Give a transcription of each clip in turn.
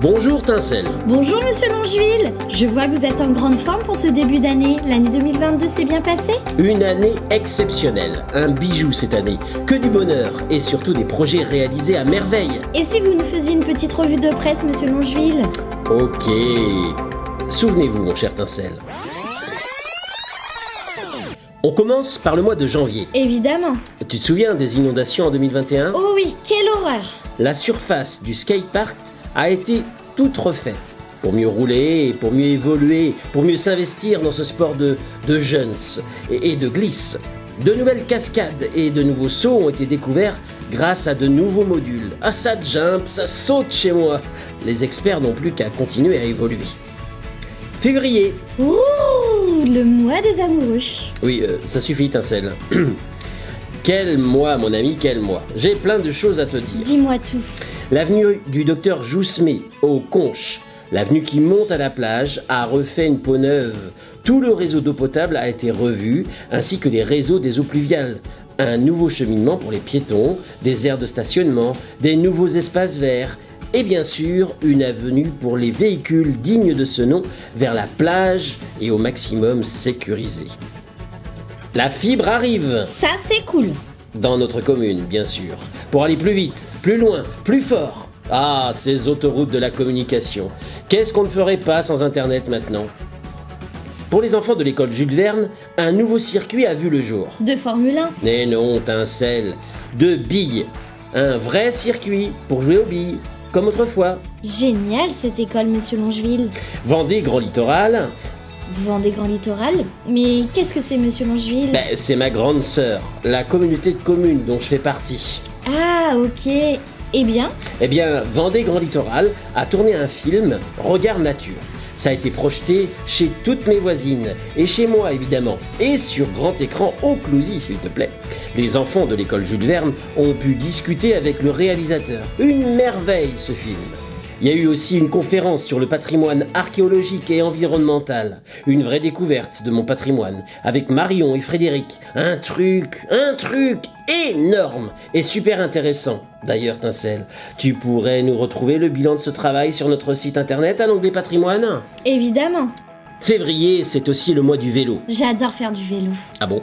Bonjour Tincelle. Bonjour Monsieur Longeville. Je vois que vous êtes en grande forme pour ce début d'année. L'année 2022 s'est bien passée? Une année exceptionnelle, un bijou cette année, que du bonheur et surtout des projets réalisés à merveille. Et si vous nous faisiez une petite revue de presse, Monsieur Longeville? Ok. Souvenez-vous, mon cher Tincelle. On commence par le mois de janvier. Évidemment. Tu te souviens des inondations en 2021? Oh oui, quelle horreur! La surface du skatepark a été toute refaite pour mieux rouler, pour mieux évoluer, pour mieux s'investir dans ce sport de jeunes et de glisse. De nouvelles cascades et de nouveaux sauts ont été découverts grâce à de nouveaux modules. Ah, ça jump, ça saute chez moi. Les experts n'ont plus qu'à continuer à évoluer. Février. Ouh, le mois des amoureux. Oui, ça suffit, Tincelle. Quel mois, mon ami, quel mois. J'ai plein de choses à te dire. Dis-moi tout. L'avenue du docteur Jousmé, au Conche, l'avenue qui monte à la plage, a refait une peau neuve. Tout le réseau d'eau potable a été revu, ainsi que les réseaux des eaux pluviales. Un nouveau cheminement pour les piétons, des aires de stationnement, des nouveaux espaces verts, et bien sûr, une avenue pour les véhicules dignes de ce nom vers la plage et au maximum sécurisée. La fibre arrive! Ça, c'est cool. Dans notre commune, bien sûr. Pour aller plus vite, plus loin, plus fort. Ah, ces autoroutes de la communication. Qu'est-ce qu'on ne ferait pas sans Internet maintenant? Pour les enfants de l'école Jules Verne, un nouveau circuit a vu le jour. De Formule 1. Mais non, Tincelle. De billes. Un vrai circuit pour jouer aux billes, comme autrefois. Génial cette école, Monsieur Longeville. Vendée Grand Littoral. Vous vendez Grand Littoral? Mais qu'est-ce que c'est, Monsieur Longeville? C'est ma grande sœur, la communauté de communes dont je fais partie. Ah, ok. Eh bien? Eh bien, Vendée Grand Littoral a tourné un film, Regard Nature. Ça a été projeté chez toutes mes voisines, et chez moi évidemment, et sur grand écran au Clouzy s'il te plaît. Les enfants de l'école Jules Verne ont pu discuter avec le réalisateur. Une merveille ce film. Il y a eu aussi une conférence sur le patrimoine archéologique et environnemental. Une vraie découverte de mon patrimoine, avec Marion et Frédéric. Un truc énorme et super intéressant. D'ailleurs, Tincelle, tu pourrais nous retrouver le bilan de ce travail sur notre site internet à l'onglet patrimoine? Évidemment. Février, c'est aussi le mois du vélo. J'adore faire du vélo. Ah bon?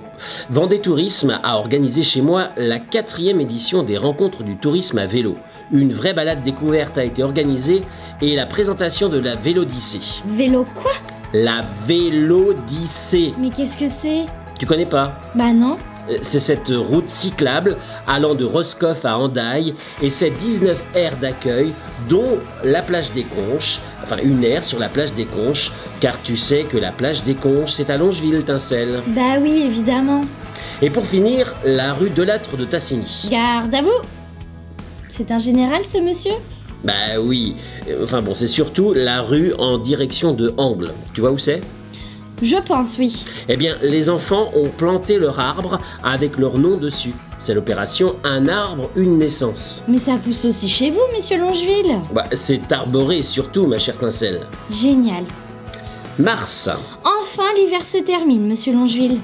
Vendée Tourisme a organisé chez moi la 4e édition des rencontres du tourisme à vélo. Une vraie balade découverte a été organisée et la présentation de la Vélodyssée. Vélo quoi? La Vélodyssée. Mais qu'est-ce que c'est? Tu connais pas? Bah non. C'est cette route cyclable allant de Roscoff à Hendaye et c'est 19 aires d'accueil dont la plage des Conches, enfin une aire sur la plage des Conches, car tu sais que la plage des Conches c'est à Longeville, Tincelle. Bah oui, évidemment. Et pour finir, la rue Delattre de Tassigny. Garde à vous! C'est un général ce monsieur? Bah oui, enfin bon, c'est surtout la rue en direction de Angles. Tu vois où c'est? Je pense, oui. Eh bien, les enfants ont planté leur arbre avec leur nom dessus. C'est l'opération Un arbre, une naissance. Mais ça pousse aussi chez vous, Monsieur Longeville? Bah, c'est arboré surtout, ma chère Tincelle. Génial. Mars. Enfin, l'hiver se termine, Monsieur Longeville.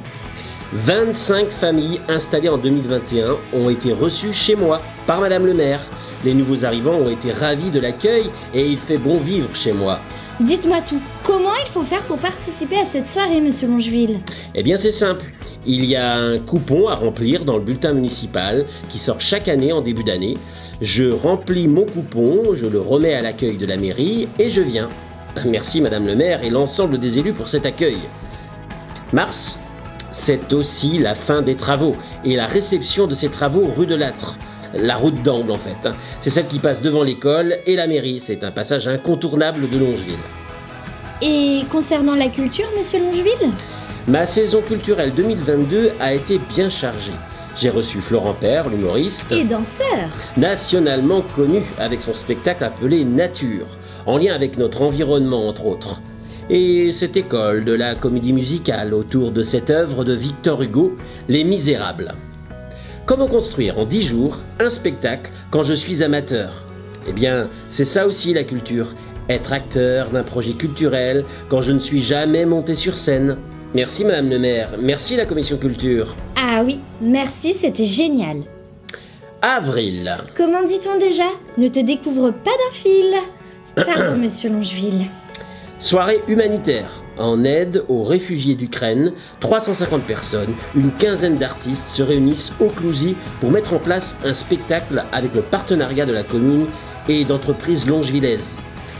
25 familles installées en 2021 ont été reçues chez moi par Madame le maire. Les nouveaux arrivants ont été ravis de l'accueil et il fait bon vivre chez moi. Dites-moi tout, comment il faut faire pour participer à cette soirée, Monsieur Longeville? Eh bien c'est simple, il y a un coupon à remplir dans le bulletin municipal qui sort chaque année en début d'année. Je remplis mon coupon, je le remets à l'accueil de la mairie et je viens. Merci Madame le maire et l'ensemble des élus pour cet accueil. Mars, c'est aussi la fin des travaux et la réception de ces travaux rue Delattre. La route d'Angle en fait. C'est celle qui passe devant l'école et la mairie. C'est un passage incontournable de Longeville. Et concernant la culture, Monsieur Longeville? Ma saison culturelle 2022 a été bien chargée. J'ai reçu Florent Père, l'humoriste, et danseur, nationalement connu avec son spectacle appelé Nature, en lien avec notre environnement entre autres. Et cette école de la comédie musicale autour de cette œuvre de Victor Hugo, Les Misérables. Comment construire en 10 jours un spectacle quand je suis amateur? Eh bien, c'est ça aussi la culture. Être acteur d'un projet culturel quand je ne suis jamais monté sur scène. Merci Madame le maire, merci la commission culture. Ah oui, merci, c'était génial. Avril. Comment dit-on déjà? Ne te découvre pas d'un fil. Pardon, monsieur Longeville. Soirée humanitaire en aide aux réfugiés d'Ukraine. 350 personnes, une quinzaine d'artistes se réunissent au Clouzy pour mettre en place un spectacle avec le partenariat de la commune et d'entreprises longevillaises.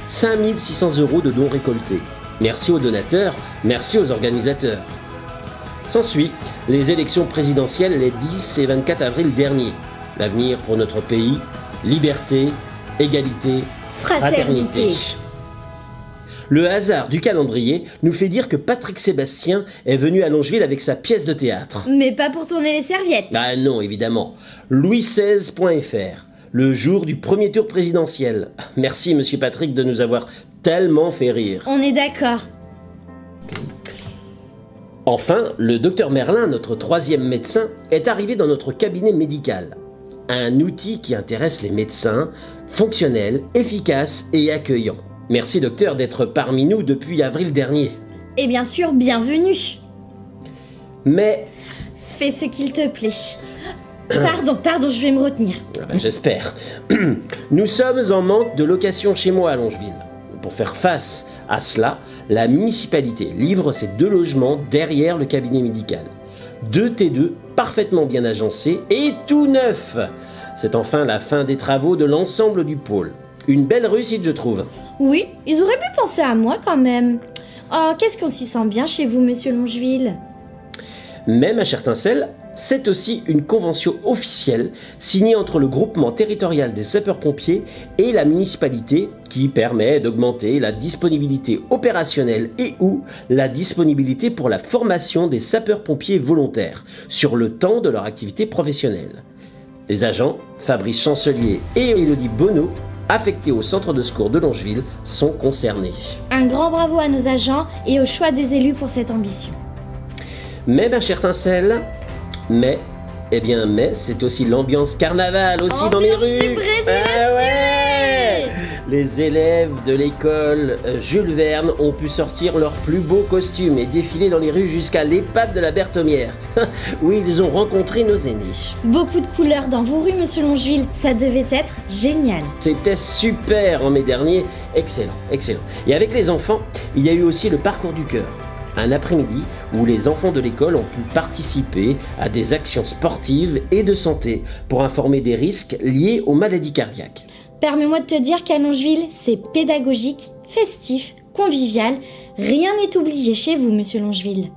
5 600 € de dons récoltés. Merci aux donateurs, merci aux organisateurs. S'ensuit les élections présidentielles les 10 et 24 avril dernier. L'avenir pour notre pays, liberté, égalité, fraternité. Le hasard du calendrier nous fait dire que Patrick Sébastien est venu à Longeville avec sa pièce de théâtre. Mais pas pour tourner les serviettes. Ah non, évidemment. Louis16.fr, le jour du premier tour présidentiel. Merci, monsieur Patrick, de nous avoir tellement fait rire. On est d'accord. Enfin, le docteur Merlin, notre troisième médecin, est arrivé dans notre cabinet médical. Un outil qui intéresse les médecins, fonctionnel, efficace et accueillant. Merci docteur d'être parmi nous depuis avril dernier. Et bien sûr, bienvenue. Mais... Fais ce qu'il te plaît. Pardon, je vais me retenir. J'espère. Nous sommes en manque de location chez moi à Longeville. Pour faire face à cela, la municipalité livre ses 2 logements derrière le cabinet médical. 2 T2 parfaitement bien agencés et tout neufs. C'est enfin la fin des travaux de l'ensemble du pôle. Une belle réussite, je trouve. Oui, ils auraient pu penser à moi quand même. Oh, qu'est-ce qu'on s'y sent bien chez vous, monsieur Longeville. Même à Chertincelles, c'est aussi une convention officielle signée entre le groupement territorial des sapeurs-pompiers et la municipalité qui permet d'augmenter la disponibilité opérationnelle et ou la disponibilité pour la formation des sapeurs-pompiers volontaires sur le temps de leur activité professionnelle. Les agents, Fabrice Chancelier et Élodie Bonneau, affectés au centre de secours de Longeville, sont concernés. Un grand bravo à nos agents et au choix des élus pour cette ambition. Même à Chertincelles, mais c'est aussi l'ambiance carnaval aussi dans les rues. Du Brésil, ah ouais. Les élèves de l'école Jules Verne ont pu sortir leurs plus beaux costumes et défiler dans les rues jusqu'à l'EHPAD de la Berthommière, où ils ont rencontré nos aînés. Beaucoup de couleurs dans vos rues, monsieur Longeville, ça devait être génial. C'était super en mai dernier, excellent. Et avec les enfants, il y a eu aussi le parcours du cœur. Un après-midi où les enfants de l'école ont pu participer à des actions sportives et de santé pour informer des risques liés aux maladies cardiaques. Permets-moi de te dire qu'à Longeville, c'est pédagogique, festif, convivial. Rien n'est oublié chez vous, monsieur Longeville.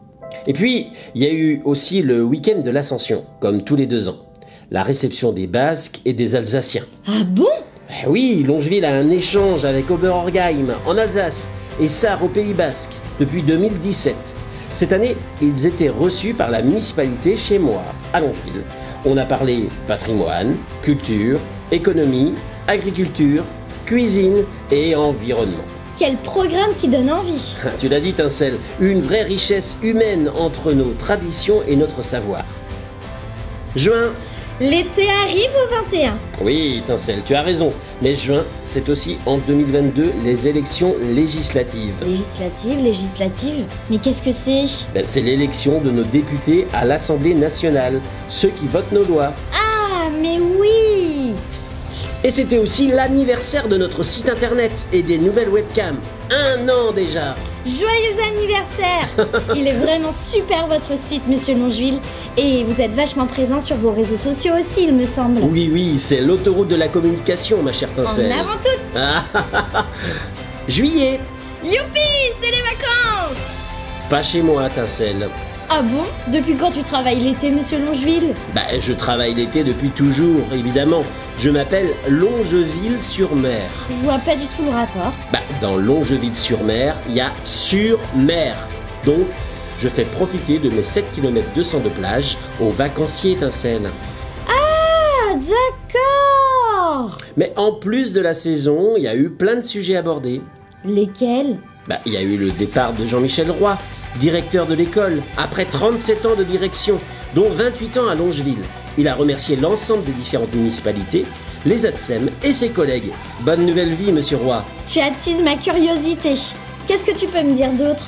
Et puis, il y a eu aussi le week-end de l'Ascension, comme tous les 2 ans. La réception des Basques et des Alsaciens. Ah bon ? Oui, Longeville a un échange avec Oberorgheim en Alsace et Sarre au Pays Basque depuis 2017. Cette année, ils étaient reçus par la municipalité chez moi, à Longeville. On a parlé patrimoine, culture, économie, agriculture, cuisine et environnement. Quel programme qui donne envie. Tu l'as dit, Tincelle, une vraie richesse humaine entre nos traditions et notre savoir. Juin. L'été arrive au 21. Oui, Tincelle, tu as raison. Mais juin, c'est aussi en 2022 les élections législatives. Législatives. Mais qu'est-ce que c'est ? C'est l'élection de nos députés à l'Assemblée nationale, ceux qui votent nos lois. Ah, mais oui ! Et c'était aussi l'anniversaire de notre site internet et des nouvelles webcams. 1 an déjà. Joyeux anniversaire! Il est vraiment super votre site, monsieur Longeville. Et vous êtes vachement présent sur vos réseaux sociaux aussi, il me semble. Oui, c'est l'autoroute de la communication, ma chère Tincelle. En avant toutes. Juillet. Youpi, c'est les vacances! Pas chez moi, Tincelle. Ah bon? Depuis quand tu travailles l'été, monsieur Longeville? Je travaille l'été depuis toujours, évidemment. Je m'appelle Longeville-sur-Mer. Je vois pas du tout le rapport. Dans Longeville-sur-Mer, il y a sur-mer. Donc, je fais profiter de mes 7 km 200 de plage aux vacanciers, Tincelle. Ah, d'accord! Mais en plus de la saison, il y a eu plein de sujets abordés. Lesquels? Il y a eu le départ de Jean-Michel Roy, directeur de l'école, après 37 ans de direction, dont 28 ans à Longeville. Il a remercié l'ensemble des différentes municipalités, les ATSEM et ses collègues. Bonne nouvelle vie, monsieur Roy. Tu attises ma curiosité. Qu'est-ce que tu peux me dire d'autre?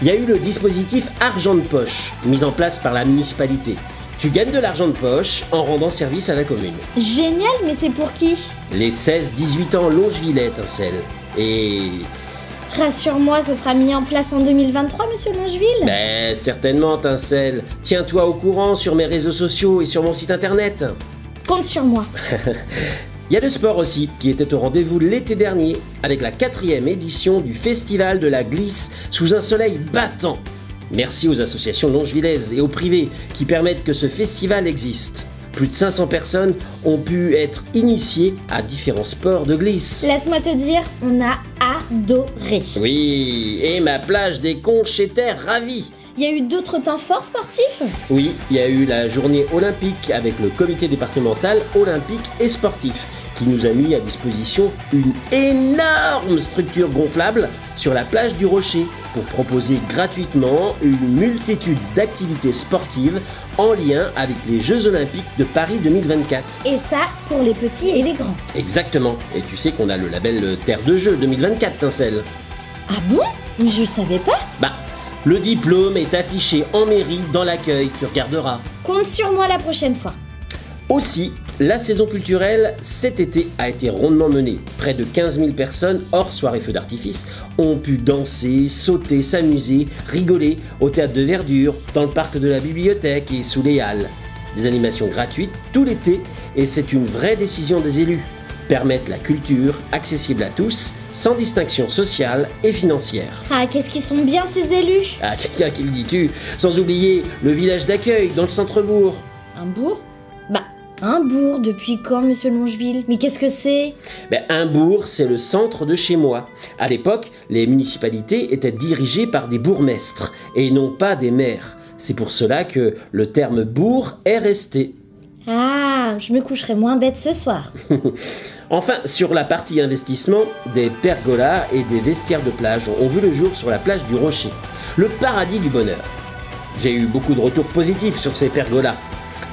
Il y a eu le dispositif Argent de Poche, mis en place par la municipalité. Tu gagnes de l'argent de poche en rendant service à la commune. Génial, mais c'est pour qui? Les 16-18 ans Longevillais, Tincelle. Et... Rassure-moi, ce sera mis en place en 2023, monsieur Longeville? Ben, certainement, Tincelle. Tiens-toi au courant sur mes réseaux sociaux et sur mon site internet. Compte sur moi. Il y a le sport aussi, qui était au rendez-vous l'été dernier, avec la 4e édition du Festival de la Glisse sous un soleil battant. Merci aux associations longevillaises et aux privés qui permettent que ce festival existe. Plus de 500 personnes ont pu être initiées à différents sports de glisse. Laisse-moi te dire, on a adoré. Oui, et ma plage des Conches était ravie. Il y a eu d'autres temps forts sportifs? Oui, il y a eu la journée olympique avec le comité départemental olympique et sportif qui nous a mis à disposition une énorme structure gonflable sur la plage du Rocher pour proposer gratuitement une multitude d'activités sportives en lien avec les Jeux Olympiques de Paris 2024. Et ça, pour les petits et les grands. Exactement. Et tu sais qu'on a le label Terre de Jeux 2024, Tincelle. Ah bon? Je savais pas. Bah, le diplôme est affiché en mairie dans l'accueil, tu regarderas. Compte sur moi la prochaine fois. Aussi, la saison culturelle cet été a été rondement menée. Près de 15 000 personnes, hors soirée feu d'artifice, ont pu danser, sauter, s'amuser, rigoler au théâtre de Verdure, dans le parc de la bibliothèque et sous les halles. Des animations gratuites tout l'été et c'est une vraie décision des élus. Permettre la culture accessible à tous, sans distinction sociale et financière. Ah, qu'est-ce qu'ils sont bien ces élus? Ah, quelqu'un qui le dis-tu? Sans oublier le village d'accueil dans le centre-bourg. Un bourg? Bah, un bourg, depuis quand, monsieur Longeville? Mais qu'est-ce que c'est? Ben, un bourg, c'est le centre de chez moi. À l'époque, les municipalités étaient dirigées par des bourgmestres et non pas des maires. C'est pour cela que le terme bourg est resté. Ah, je me coucherai moins bête ce soir. Enfin, sur la partie investissement, des pergolas et des vestiaires de plage ont vu le jour sur la plage du Rocher. Le paradis du bonheur. J'ai eu beaucoup de retours positifs sur ces pergolas.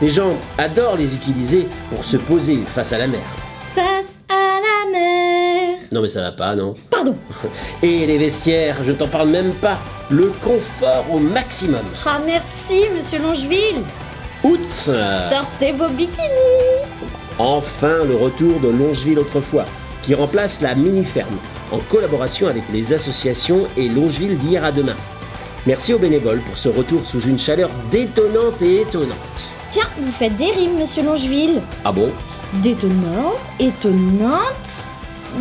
Les gens adorent les utiliser pour se poser face à la mer. Face à la mer. Non mais ça va pas, non? Pardon. Et les vestiaires, je t'en parle même pas. Le confort au maximum. Ah, merci, monsieur Longeville. Août. Sortez vos bikinis. Enfin le retour de Longeville autrefois, qui remplace la mini-ferme, en collaboration avec les associations et Longeville d'hier à demain. Merci aux bénévoles pour ce retour sous une chaleur détonnante et étonnante. Tiens, vous faites des rimes, monsieur Longeville. Ah bon? Détonnante, étonnante.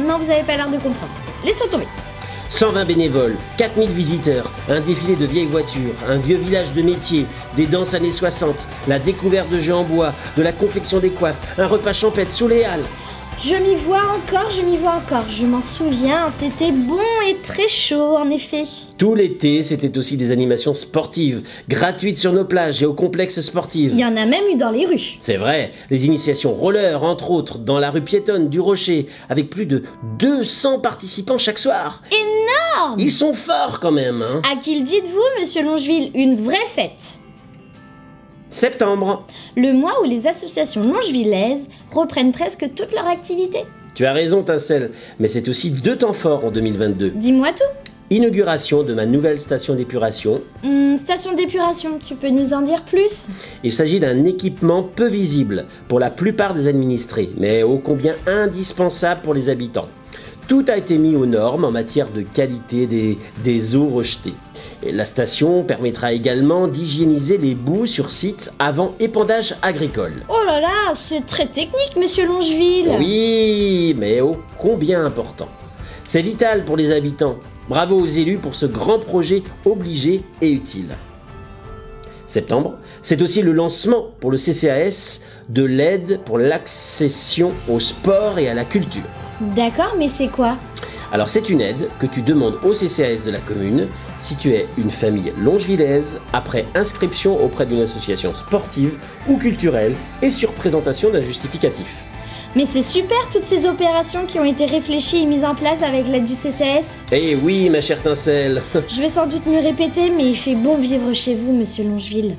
Non, vous avez pas l'air de comprendre. Laissons tomber. 120 bénévoles, 4000 visiteurs, un défilé de vieilles voitures, un vieux village de métiers, des danses années 60, la découverte de jeux en bois, de la confection des coiffes, un repas champêtre sous les halles. Je m'y vois encore, je m'en souviens, c'était bon et très chaud en effet. Tout l'été, c'était aussi des animations sportives, gratuites sur nos plages et aux complexes sportifs. Il y en a même eu dans les rues. C'est vrai, les initiations roller, entre autres, dans la rue piétonne du Rocher, avec plus de 200 participants chaque soir. Énorme! Ils sont forts quand même, hein. À qui le dites-vous, monsieur Longeville? Une vraie fête. Septembre. Le mois où les associations longevillaises reprennent presque toute leur activité. Tu as raison, Tincelle, mais c'est aussi 2 temps forts en 2022. Dis-moi tout. Inauguration de ma nouvelle station d'épuration. Station d'épuration, tu peux nous en dire plus? Il s'agit d'un équipement peu visible pour la plupart des administrés, mais ô combien indispensable pour les habitants. Tout a été mis aux normes en matière de qualité des eaux rejetées. Et la station permettra également d'hygiéniser les boues sur site avant épandage agricole. Oh là là, c'est très technique, monsieur Longeville. Oui, mais ô combien important. C'est vital pour les habitants. Bravo aux élus pour ce grand projet obligé et utile. Septembre, c'est aussi le lancement pour le CCAS de l'aide pour l'accession au sport et à la culture. D'accord, mais c'est quoi? Alors c'est une aide que tu demandes au CCAS de la commune si tu es une famille longevillaise après inscription auprès d'une association sportive ou culturelle et sur présentation d'un justificatif. Mais c'est super toutes ces opérations qui ont été réfléchies et mises en place avec l'aide du CCAS. Eh oui, ma chère Tincelle. Je vais sans doute me répéter, mais il fait bon vivre chez vous, monsieur Longeville.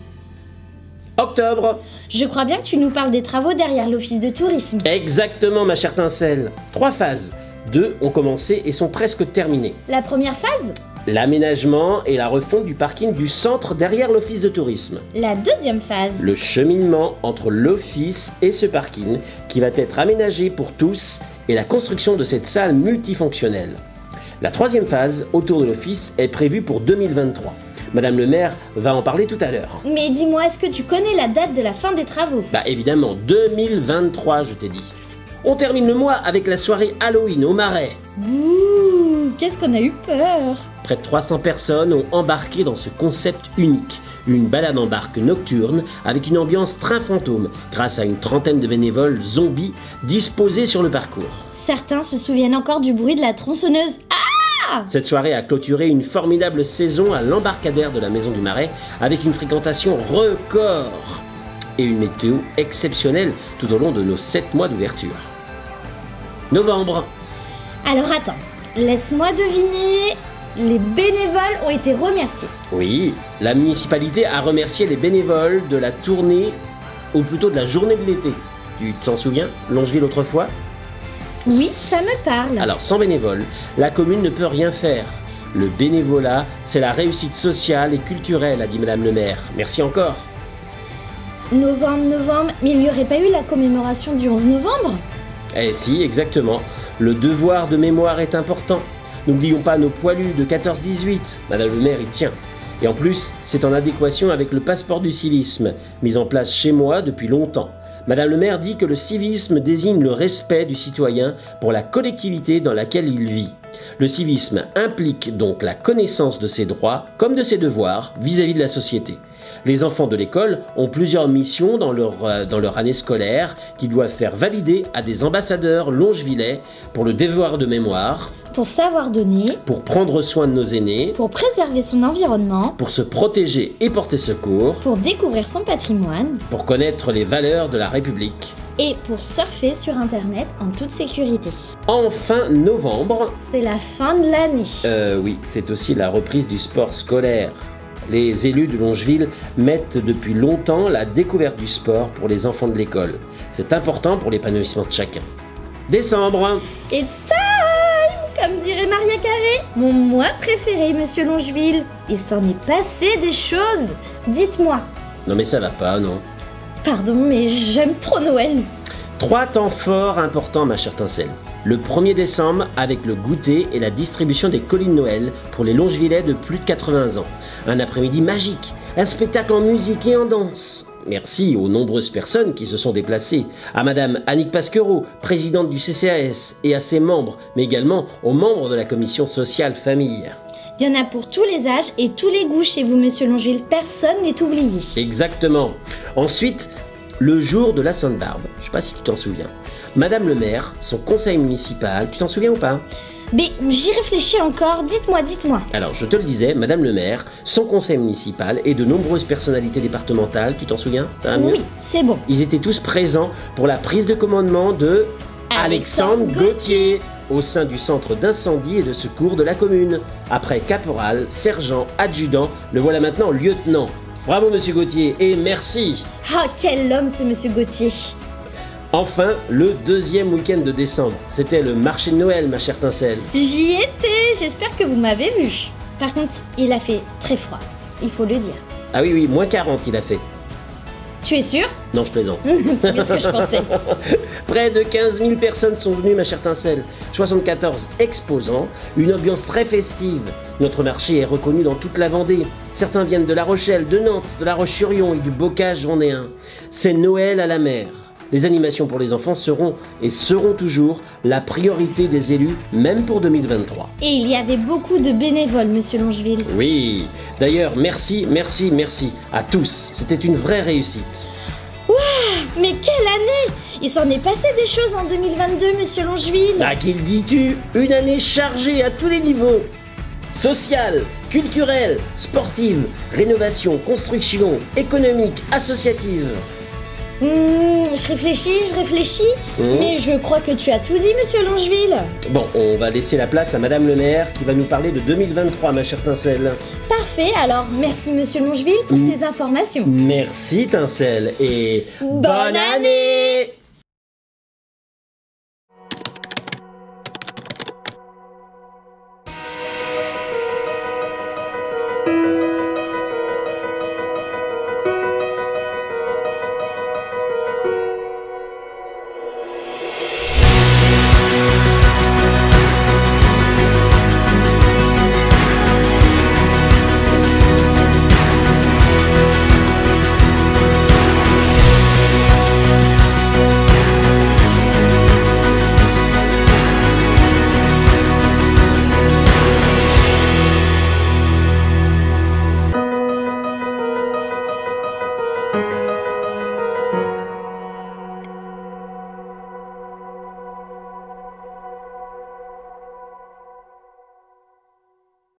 Octobre. Je crois bien que tu nous parles des travaux derrière l'office de tourisme. Exactement, ma chère Tincelle. 3 phases. 2 ont commencé et sont presque terminées. La première phase? L'aménagement et la refonte du parking du centre derrière l'office de tourisme. La deuxième phase? Le cheminement entre l'office et ce parking qui va être aménagé pour tous et la construction de cette salle multifonctionnelle. La troisième phase, autour de l'office, est prévue pour 2023. Madame le maire va en parler tout à l'heure. Mais dis-moi, est-ce que tu connais la date de la fin des travaux? Bah évidemment, 2023 je t'ai dit. On termine le mois avec la soirée Halloween au Marais. Bouh, qu'est-ce qu'on a eu peur! Près de 300 personnes ont embarqué dans ce concept unique. Une balade en barque nocturne avec une ambiance train fantôme grâce à une trentaine de bénévoles zombies disposés sur le parcours. Certains se souviennent encore du bruit de la tronçonneuse. Ah! Cette soirée a clôturé une formidable saison à l'embarcadère de la Maison du Marais avec une fréquentation record et une météo exceptionnelle tout au long de nos 7 mois d'ouverture. Novembre. Alors attends, laisse-moi deviner. Les bénévoles ont été remerciés. Oui, la municipalité a remercié les bénévoles de la tournée, ou plutôt de la journée de l'été. Tu t'en souviens, Longeville autrefois? Oui, ça me parle. Alors sans bénévoles, la commune ne peut rien faire. Le bénévolat, c'est la réussite sociale et culturelle, a dit Madame le maire. Merci encore. Novembre, mais il n'y aurait pas eu la commémoration du 11 novembre? Eh si, exactement. Le devoir de mémoire est important. N'oublions pas nos poilus de 14-18. Madame le maire y tient. Et en plus, c'est en adéquation avec le passeport du civisme, mis en place chez moi depuis longtemps. Madame le maire dit que le civisme désigne le respect du citoyen pour la collectivité dans laquelle il vit. Le civisme implique donc la connaissance de ses droits comme de ses devoirs vis-à-vis de la société. Les enfants de l'école ont plusieurs missions dans leur année scolaire qu'ils doivent faire valider à des ambassadeurs longevillais pour le devoir de mémoire, pour savoir donner, pour prendre soin de nos aînés, pour préserver son environnement, pour se protéger et porter secours, pour découvrir son patrimoine, pour connaître les valeurs de la République et pour surfer sur Internet en toute sécurité. En fin novembre, c'est la fin de l'année. Oui, c'est aussi la reprise du sport scolaire. Les élus de Longeville mettent depuis longtemps la découverte du sport pour les enfants de l'école. C'est important pour l'épanouissement de chacun. Décembre. It's time, comme dirait Maria Carré. Mon mois préféré, monsieur Longeville. Il s'en est passé des choses. Dites-moi. Non mais ça va pas, non. Pardon, mais j'aime trop Noël. 3 temps forts importants, ma chère Tincelle. Le 1er décembre avec le goûter et la distribution des colis de Noël pour les Longevillais de plus de 80 ans. Un après-midi magique, un spectacle en musique et en danse. Merci aux nombreuses personnes qui se sont déplacées, à Madame Annick Pasquereau, présidente du CCAS, et à ses membres, mais également aux membres de la commission sociale famille. Il y en a pour tous les âges et tous les goûts chez vous, monsieur Longeville. Personne n'est oublié. Exactement. Ensuite, le jour de la Sainte-Barbe. Je ne sais pas si tu t'en souviens. Madame le maire, son conseil municipal, tu t'en souviens ou pas? Mais j'y réfléchis encore, dites-moi. Alors, je te le disais, Madame le maire, son conseil municipal et de nombreuses personnalités départementales, tu t'en souviens? Oui, c'est bon. Ils étaient tous présents pour la prise de commandement de Alexandre Gauthier au sein du centre d'incendie et de secours de la commune. Après caporal, sergent, adjudant, le voilà maintenant lieutenant. Bravo Monsieur Gauthier et merci. Ah, quel homme ce monsieur Gauthier. Enfin, le 2e week-end de décembre, c'était le marché de Noël, ma chère Tincelle. J'y étais, j'espère que vous m'avez vu. Par contre, il a fait très froid, il faut le dire. Ah oui, moins 40 il a fait. Tu es sûr? Non, je plaisante. C'est bien ce que je pensais. Près de 15 000 personnes sont venues, ma chère Tincelle. 74 exposants, une ambiance très festive. Notre marché est reconnu dans toute la Vendée. Certains viennent de La Rochelle, de Nantes, de La Roche-sur-Yon et du Bocage vendéen. C'est Noël à la mer. Les animations pour les enfants seront et seront toujours la priorité des élus, même pour 2023. Et il y avait beaucoup de bénévoles, monsieur Longeville. Oui, d'ailleurs, merci à tous. C'était une vraie réussite. Waouh, mais quelle année! Il s'en est passé des choses en 2022, monsieur Longeville. À qui le dis-tu? Une année chargée à tous les niveaux. Sociale, culturelle, sportive, rénovation, construction, économique, associative. Je réfléchis, mais je crois que tu as tout dit, monsieur Longeville. Bon, on va laisser la place à Madame le maire qui va nous parler de 2023, ma chère Tincelle. Parfait, alors merci monsieur Longeville pour ces informations. Merci Tincelle et bonne année!